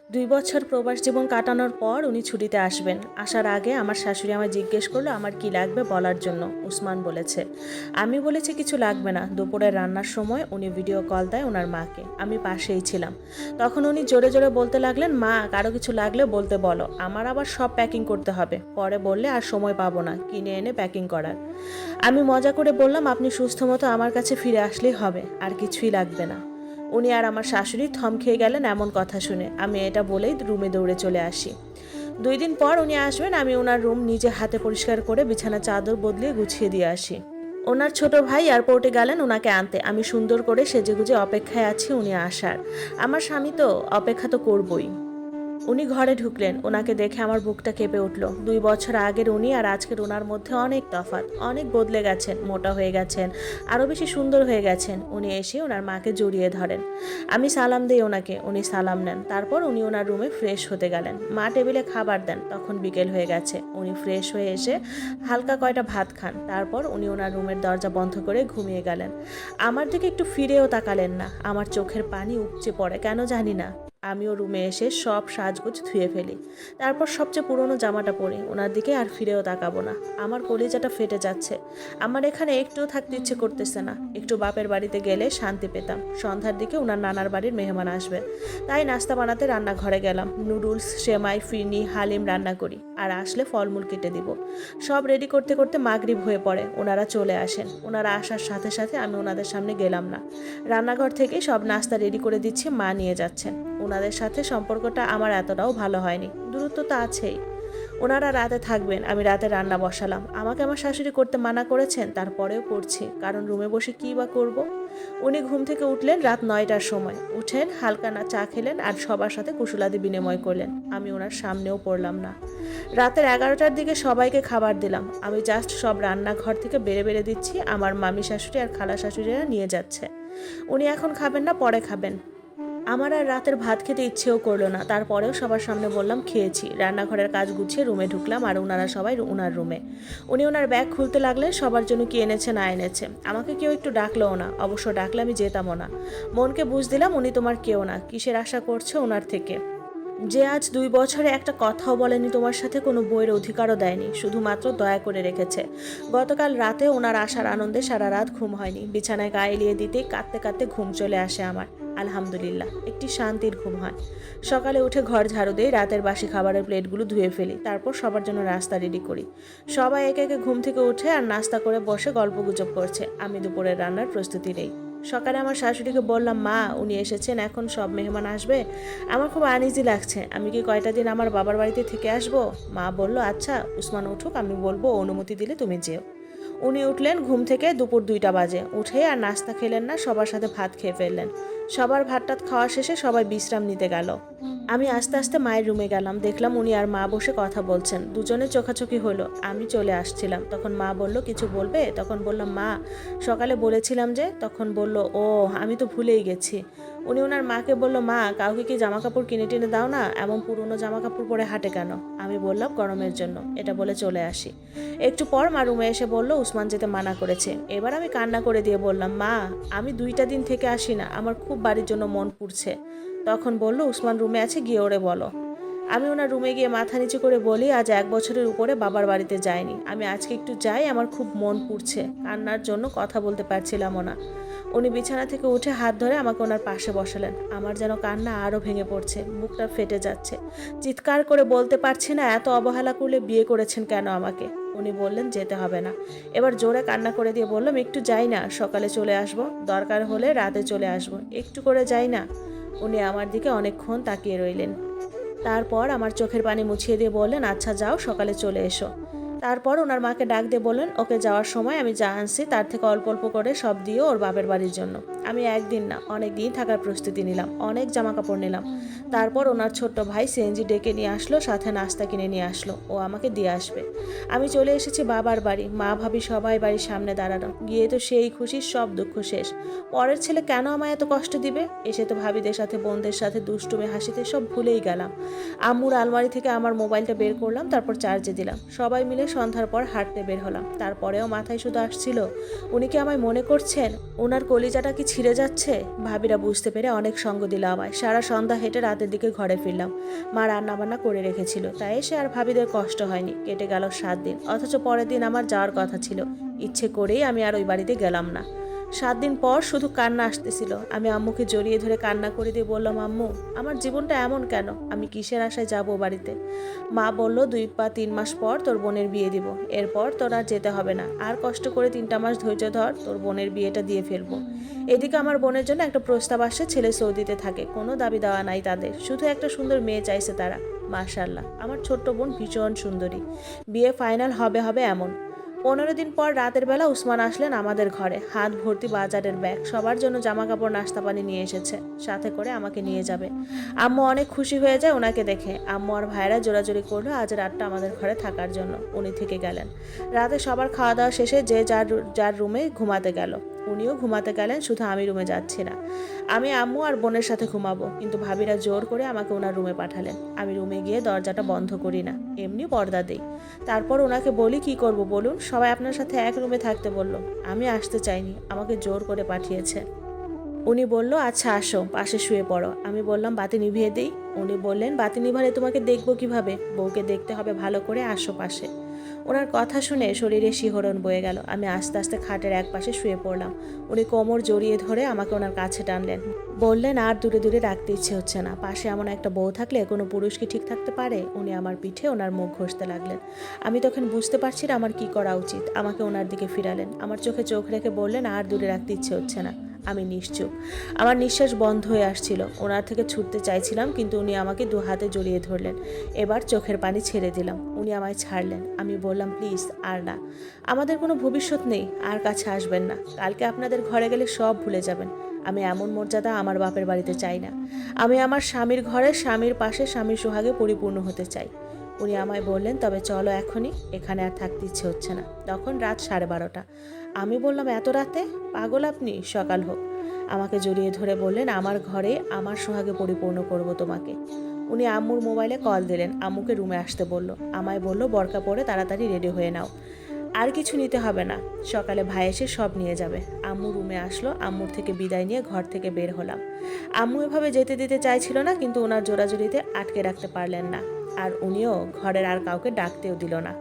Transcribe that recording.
২ বছর প্রবাস জীবন কাটানোর পর উনি ছুটিতে আসবেন। আসার আগে আমার শাশুড়ি আমায় জিজ্ঞেস করলো আমার কি লাগবে বলার জন্য। উসমান বলেছে। আমি বলেছি কিছু লাগবে না। দুপুরে রান্নার সময় উনি ভিডিও কল দেয় ওনার মাকে। আমি পাশেই ছিলাম। তখন উনি জোরে জোরে বলতে লাগলেন, মা কারো কিছু লাগলে বলতে বলো, আমার আবার সব প্যাকিং করতে হবে, পরে বললে আর সময় পাবো না কিনে এনে প্যাকিং করার। আমি মজা করে বললাম, আপনি সুস্থ মতো আমার কাছে ফিরে আসলেই হবে, আর কিছুই লাগবে না। উনি আর আমার শাশুড়ি থম খেয়ে গেলেন এমন কথা শুনে। আমি এটা বলেই রুমে দৌড়ে চলে আসি। 2 দিন পর উনি আসবেন। আমি ওনার রুম নিজে হাতে পরিষ্কার করে বিছানা চাদর বদলিয়ে গুছিয়ে দিয়ে আসি। ওনার ছোট ভাই এয়ারপোর্টে গেলেন ওনাকে আনতে। আমি সুন্দর করে সেজেগুজে অপেক্ষায় আছি উনি আসার। আমার স্বামী তো অপেক্ষা তো করবই। উনি ঘরে ঢুকলেন। ওনাকে দেখে আমার বুকটা কেঁপে উঠল। 2 বছর আগের উনি আর আজকের ওনার মধ্যে অনেক তফাৎ। অনেক বদলে গেছেন, মোটা হয়ে গেছেন, আরও বেশি সুন্দর হয়ে গেছেন। উনি এসে ওনার মাকে জড়িয়ে ধরেন। আমি সালাম দিই ওনাকে, উনি সালাম নেন। তারপর উনি ওনার রুমে ফ্রেশ হতে গেলেন। মা টেবিলে খাবার দেন। তখন বিকেল হয়ে গেছে। উনি ফ্রেশ হয়ে এসে হালকা কয়টা ভাত খান। তারপর উনি ওনার রুমের দরজা বন্ধ করে ঘুমিয়ে গেলেন। আমার দিকে একটু ফিরেও তাকালেন না। আমার চোখের পানি উপচে পড়ে, কেন জানি না। আমিও রুমে এসে সব সাজগোজ ধুয়ে ফেলি। তারপর সবচেয়ে পুরনো জামাটা পরি। ওনার দিকে আর ফিরেও তাকাবো না। আমার কলিজাটা ফেটে যাচ্ছে। আমার এখানে একটুও থাকতে ইচ্ছে করতেছে না। একটু বাপের বাড়িতে গেলে শান্তি পেতাম। সন্ধ্যার দিকে ওনার নানার বাড়ির মেহমান আসবে, তাই নাস্তা বানাতে রান্নাঘরে গেলাম। নুডলস, সেমাই, ফিরনি, হালিম রান্না করি, আর আসলে ফলমূল কেটে দিব। সব রেডি করতে করতে মাগরিব হয়ে পড়ে। ওনারা চলে আসেন। ওনারা আসার সাথে সাথে আমি ওনাদের সামনে গেলাম না। রান্নাঘর থেকে সব নাস্তা রেডি করে দিচ্ছি, মা নিয়ে যাচ্ছেন। ওনাদের সাথে সম্পর্কটা আমার এতটাও ভালো হয়নি, দূরত্ব তো আছেই। ওনারা রাতে থাকবেন, আমি রাতে রান্না বসালাম। আমাকে আমার শাশুড়ি করতে মানা করেছেন, তারপরেও করছি, কারণ রুমে বসে কী বা করব। উনি ঘুম থেকে উঠলেন রাত 9টার সময়। উঠেন, হালকা না চা খেলেন আর সবার সাথে কুশলাদি বিনিময় করলেন। আমি ওনার সামনেও পড়লাম না। রাতের 11টার দিকে সবাইকে খাবার দিলাম। আমি জাস্ট সব রান্নাঘর থেকে বেড়ে বেড়ে দিচ্ছি। আমার মামি শাশুড়ি আর খালা শাশুড়িরা নিয়ে যাচ্ছে। উনি এখন খাবেন না, পরে খাবেন। আমার আর রাতের ভাত খেতে ইচ্ছেও করলো না। তারপরেও সবার সামনে বললাম খেয়েছি। রান্নাঘরের কাজ গুছিয়ে রুমে ঢুকলাম, আর ওনারা সবাই ওনার রুমে। উনি ওনার ব্যাগ খুলতে লাগলেন, সবার জন্য কি এনেছে না এনেছে। আমাকে কেউ একটু ডাকলোও না, অবশ্য ডাকলে আমি যেতামও না। মনকে বুঝ দিলাম উনি তোমার কেউ না, কিসের আশা করছে ওনার থেকে, যে আজ 2 বছরে একটা কথাও বলেনি তোমার সাথে, কোনো বইয়ের অধিকারও দেয়নি, শুধুমাত্র দয়া করে রেখেছে। গতকাল রাতে ওনার আসার আনন্দে সারা রাত ঘুম হয়নি। বিছানায় গায়ে এলিয়ে দিতেই কাঁদতে কাঁদতে ঘুম চলে আসে আমার। আলহামদুলিল্লাহ, একটি শান্তির ঘুম হয়। সকালে উঠে ঘর ঝাড়ু দিয়ে রাতের বাসি খাবারের প্লেটগুলো ধুয়ে ফেলি। তারপর সবার জন্য নাস্তা রেডি করি। সবাই একে একে ঘুম থেকে উঠে আর নাস্তা করে বসে গল্পগুজব করছে। আমি দুপুরের রান্নার প্রস্তুতি নেই। সকালে আমার শাশুড়িকে বললাম, মা উনি এসেছেন, এখন সব মেহমান আসবে, আমার খুব আনইজি লাগছে, আমি কি কয়টা দিন আমার বাবার বাড়িতে থেকে আসবো? মা বলল, আচ্ছা উসমান উঠুক, আমি বলবো, অনুমতি দিলে তুমি যেও। উনি উঠলেন ঘুম থেকে দুপুর 2টা বাজে। উঠে আর নাস্তা খেলেন না, সবার সাথে ভাত খেয়ে ফেললেন। সবার ভাত টাত খাওয়া শেষে সবাই বিশ্রাম নিতে গেল। আমি আস্তে আস্তে মায়ের রুমে গেলাম। দেখলাম উনি আর মা বসে কথা বলছেন। দুজনে চোখাচোখি হলো। আমি চলে আসছিলাম। তখন মা বলল, কিছু বলবে? তখন বললাম, মা সকালে বলেছিলাম যে। তখন বলল, ও আমি তো ভুলেই গেছি। উনি ওনার মাকে বলল, মা কাউকে কি জামা কাপড় কিনে টিনে দাও না, এমন পুরনো জামা কাপড় পরে হাঁটে কেন? আমি বললাম, গরমের জন্য। এটা বলে চলে আসি। একটু পর মা রুমে এসে বলল, উসমান যেতে মানা করেছে। এবার আমি কান্না করে দিয়ে বললাম, মা আমি 2টা দিন থেকে আসি না, আমার খুব বাড়ির জন্য মন পুড়ছে। তখন বলল, উসমান রুমে আছে, গিয়ে ওরে বলো। আমি ওনার রুমে গিয়ে মাথা নিচু করে বলি, আজ 1 বছরের উপরে বাবার বাড়িতে যাইনি, আমি আজকে একটু যাই, আমার খুব মন পুড়ছে। কান্নার জন্য কথা বলতে পারছিলামও না। উনি বিছানা থেকে উঠে হাত ধরে আমাকে ওনার পাশে বসালেন। আমার যেন কান্না আরও ভেঙে পড়ছে, বুকটা ফেটে যাচ্ছে। চিৎকার করে বলতে পারছি না, এত অবহেলা করলে বিয়ে করেছেন কেন আমাকে? উনি বললেন, যেতে হবে না। এবার জোরে কান্না করে দিয়ে বললাম, একটু যাই না, সকালে চলে আসবো, দরকার হলে রাতে চলে আসবো, একটু করে যাই না। উনি আমার দিকে অনেকক্ষণ তাকিয়ে রইলেন। তারপর আমার চোখের পানি মুছিয়ে দিয়ে বললেন, আচ্ছা যাও, সকালে চলে এসো। তারপর ওনার মাকে ডাক দিয়ে বললেন, ওকে যাওয়ার সময় আমি যা আনছি তার থেকে অল্প অল্প করে সব দিও ওর বাপের বাড়ির জন্য। আমি একদিন না, অনেক দিন থাকার প্রস্তুতি নিলাম, অনেক জামা কাপড় নিলাম। তারপর ওনার ছোট্ট ভাই সিএনজি ডেকে নিয়ে আসলো, সাথে নাস্তা কিনে নিয়ে আসলো, ও আমাকে দিয়ে আসবে। আমি চলে এসেছি বাবার বাড়ি। মা ভাবি সবাই বাড়ির সামনে দাঁড়ানো। গিয়ে তো সেই খুশির সব দুঃখ শেষ। পরের ছেলে কেন আমায় এত কষ্ট দিবে? এসে তো ভাবিদের সাথে বোনদের সাথে দুষ্টুমে হাসিতে সব ভুলেই গেলাম। আম্মুর আলমারি থেকে আমার মোবাইলটা বের করলাম, তারপর চার্জে দিলাম। সবাই মিলে সন্ধ্যার পর হাঁটতে বের হলাম। তারপরেও মাথায় শুধু আসছিল, উনি কি আমায় মনে করছেন? ওনার কলিজাটা কি ছিঁড়ে যাচ্ছে? ভাবিরা বুঝতে পেরে অনেক সঙ্গ দিল আমায়। সারা সন্ধ্যা হেঁটে রাতের দিকে ঘরে ফিরলাম। মা রান্নাবান্না করে রেখেছিল, তাই এসে আর ভাবিদের কষ্ট হয়নি। কেটে গেল 7 দিন, অথচ পরের দিন আমার যাওয়ার কথা ছিল। ইচ্ছে করেই আমি আর ওই বাড়িতে গেলাম না। 7 দিন পর শুধু কান্না আসতেছিল। আমি আম্মুকে জড়িয়ে ধরে কান্না করে দিয়ে বললাম, আম্মু আমার জীবনটা এমন কেন? আমি কিসের আশায় যাবো বাড়িতে? মা বলল 2 বা 3 মাস পর তোর বোনের বিয়ে দিব, এরপর তোর আর যেতে হবে না। আর কষ্ট করে 3টা মাস ধৈর্য ধর, তোর বোনের বিয়েটা দিয়ে ফেলবো। এদিকে আমার বোনের জন্য একটা প্রস্তাব আসছে, ছেলে সৌদিতে থাকে, কোনো দাবি দেওয়া নাই তাদের, শুধু একটা সুন্দর মেয়ে চাইছে তারা। মাশাআল্লাহ, আমার ছোট্ট বোন ভীষণ সুন্দরী, বিয়ে ফাইনাল হবে হবে এমন। 15 দিন পর রাতের বেলা উসমান আসলেন আমাদের ঘরে, হাত ভর্তি বাজারের ব্যাগ, সবার জন্য জামা কাপড় নাস্তা পানি নিয়ে এসেছে, সাথে করে আমাকে নিয়ে যাবে। আম্মু অনেক খুশি হয়ে যায় ওনাকে দেখে। আম্মু আর ভাইরা জোরাজোরি করলো আজ রাতটা আমাদের ঘরে থাকার জন্য। উনি থেকে গেলেন। রাতে সবার খাওয়া দাওয়া শেষে যে যার যার রুমে ঘুমাতে গেল। উনিও ঘুমাতে গেলেন, শুধু আমি রুমে যাচ্ছি না। আমি আম্মু আর বোনের সাথে ঘুমাবো, কিন্তু ভাবিরা জোর করে আমাকে ওনার রুমে পাঠালেন। আমি রুমে গিয়ে দরজাটা বন্ধ করি না, এমনি পর্দা দেই। তারপর ওনাকে বলি, কি করব বলুন, সবাই আপনার সাথে এক রুমে থাকতে বলল। আমি আসতে চাইনি, আমাকে জোর করে পাঠিয়েছে। উনি বলল, আচ্ছা আসো, পাশে শুয়ে পড়ো। আমি বললাম, বাতি নিভিয়ে দিই। উনি বললেন, বাতি নিভালে তোমাকে দেখবো কিভাবে? বউকে দেখতে হবে ভালো করে, আসো পাশে। ওনার কথা শুনে শরীরে শিহরণ বয়ে গেল। আমি আস্তে আস্তে খাটের এক পাশে শুয়ে পড়লাম। উনি কোমর জড়িয়ে ধরে আমাকে ওনার কাছে টানলেন। বললেন, আর দূরে দূরে রাখতে ইচ্ছে হচ্ছে না, পাশে এমন একটা বউ থাকলে কোনো পুরুষ কি ঠিক থাকতে পারে? উনি আমার পিঠে ওনার মুখ ঘষতে লাগলেন। আমি তখন বুঝতে পারছি না আমার কি করা উচিত। আমাকে ওনার দিকে ফিরালেন, আমার চোখে চোখ রেখে বললেন, আর দূরে রাখতে ইচ্ছে হচ্ছে না। আমি নিশ্চুপ, আমার নিঃশ্বাস বন্ধ হয়ে আসছিল। ওনার থেকে ছুটতে চাইছিলাম, কিন্তু উনি আমাকে 2 হাতে জড়িয়ে ধরলেন। এবার চোখের পানি ছেড়ে দিলাম। উনি আমায় ছাড়লেন। আমি বললাম, প্লিজ আর না, আমাদের কোনো ভবিষ্যৎ নেই, আর কাছে আসবেন না। কালকে আপনাদের ঘরে গেলে সব ভুলে যাবেন। আমি এমন মর্যাদা আমার বাপের বাড়িতে চাই না। আমি আমার স্বামীর ঘরে স্বামীর পাশে স্বামীর সোহাগে পরিপূর্ণ হতে চাই। উনি আমায় বললেন, তবে চলো এখনই, এখানে আর থাকতে ইচ্ছে হচ্ছে না। তখন রাত 12:30। আমি বললাম, এত রাতে? পাগল আপনি, সকাল হোক। আমাকে জড়িয়ে ধরে বললেন, আমার ঘরে আমার সোহাগে পরিপূর্ণ করব তোমাকে। উনি আম্মুর মোবাইলে কল দিলেন, আম্মুকে রুমে আসতে বলল। আমায় বলল, বরকা পরে তাড়াতাড়ি রেডি হয়ে নাও, আর কিছু নিতে হবে না, সকালে ভাই এসে সব নিয়ে যাবে। আম্মু রুমে আসলো, আম্মুর থেকে বিদায় নিয়ে ঘর থেকে বের হলাম। আম্মু এভাবে যেতে দিতে চাইছিল না, কিন্তু ওনার জোরাজুরিতে আটকে রাখতে পারলেন না। আর উনিও ঘরের আর কাউকে ডাকতেও দিল না।